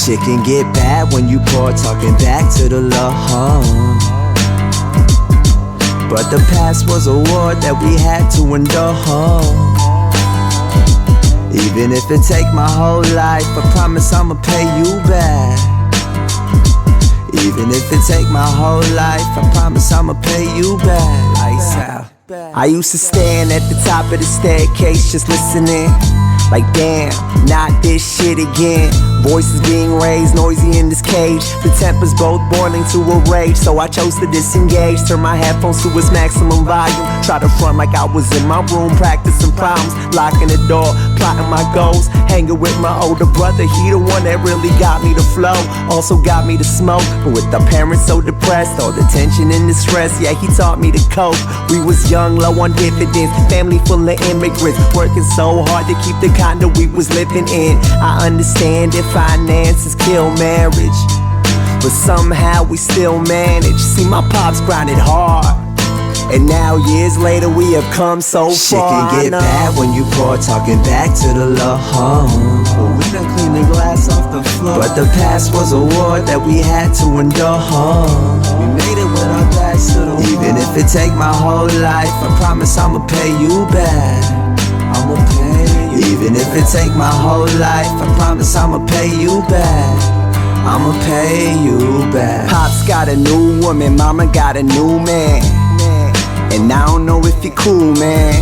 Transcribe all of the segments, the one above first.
Shit can get bad when you pour talking back to the love. But the past was a war that we had to endure. Even if it take my whole life, I promise I'ma pay you back. Even if it take my whole life, I promise I'ma pay you back. Lights out. I used to stand at the top of the staircase just listening, like damn, not this shit again. Voices being raised, noisy in this cage. The tempers both boiling to a rage, so I chose to disengage. Turn my headphones to its maximum volume. Try to front like I was in my room practicing problems, locking the door, plotting my goals. Hanging with my older brother, he the one that really got me to flow. Also got me to smoke, but with our parents so depressed, all the tension and the stress, yeah, he taught me to cope. We was young, low on dividends, family full of immigrants, working so hard to keep the condo we was living in. I understand if finances kill marriage, but somehow we still manage. See, my pops grinded hard, and now years later we have come so far. Shit can get bad when you pour talking back to the love. But we done cleaned the glass off the floor. But the past was a war that we had to endure. We made it with our backs to the wall. Even if it take my whole life, I promise I'ma pay you back. I'ma pay you. Even if it take my whole life, I promise I'ma pay you back. I'ma pay you back. Pop's got a new woman, mama got a new man, and I don't know if you're cool, man.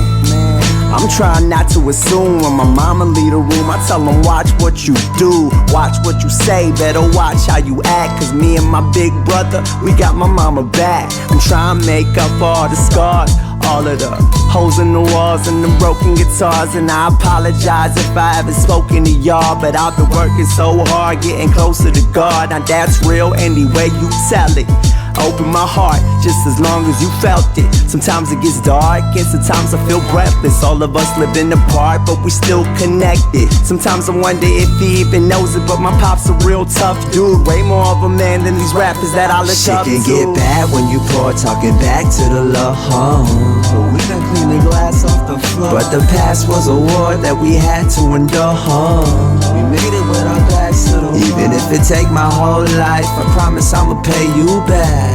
I'm trying not to assume. When my mama leave the room, I tell them watch what you do, watch what you say, better watch how you act. Cause me and my big brother, we got my mama back. I'm trying to make up all the scars, all of the holes in the walls and the broken guitars. And I apologize if I haven't spoken to y'all, but I've been working so hard, getting closer to God. Now that's real any way you tell it. Open my heart just as long as you felt it. Sometimes it gets dark and sometimes I feel breathless. All of us living apart but we still connected. Sometimes I wonder if he even knows it, but my pop's a real tough dude, way more of a man than these rappers that I look up to. Shit can get bad when you pour talking back to the love. But we done cleaned the glass off the floor. But the past was a war that we had to endure. We made it with our backs to the wall. Even if it take my whole life, I promise I'ma pay you back.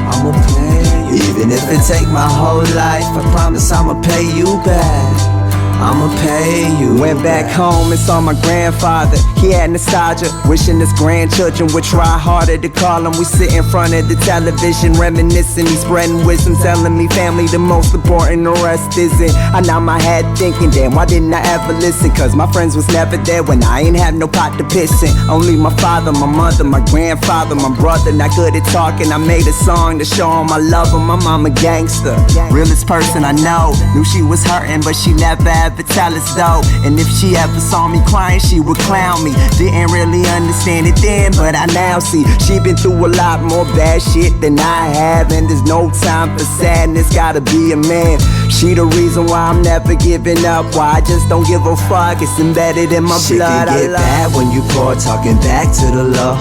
I'ma pay you. Even if it take my whole life, I promise I'ma pay you back. I'ma pay you. Went back home and saw my grandfather. He had nostalgia, wishing his grandchildren would try harder to call him. We sit in front of the television, reminiscing. He's spreading wisdom, telling me family the most important, the rest isn't. I nod my head thinking, damn, why didn't I ever listen? Cause my friends was never there when I ain't have no pot to piss in. Only my father, my mother, my grandfather, my brother, not good at talking. I made a song to show him I love him. My mama gangster, realest person I know. Knew she was hurting, but she never ever tell us though. And if she ever saw me crying, she would clown me. Didn't really understand it then, but I now see she been through a lot more bad shit than I have. And there's no time for sadness, gotta be a man. She the reason why I'm never giving up, why I just don't give a fuck. It's embedded in my Shit blood. can get bad when you pour talking back to the love.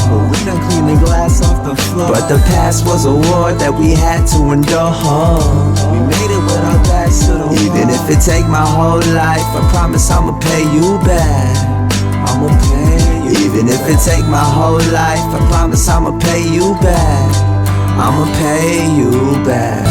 But we done cleaned the glass off the floor. But the past was a war that we had to endure. We made it with our backs to the wall. Even if it take my whole life, I promise I'ma pay you back. I'ma pay you. Even if it take my whole life, I promise I'ma pay you back. I'ma pay you back.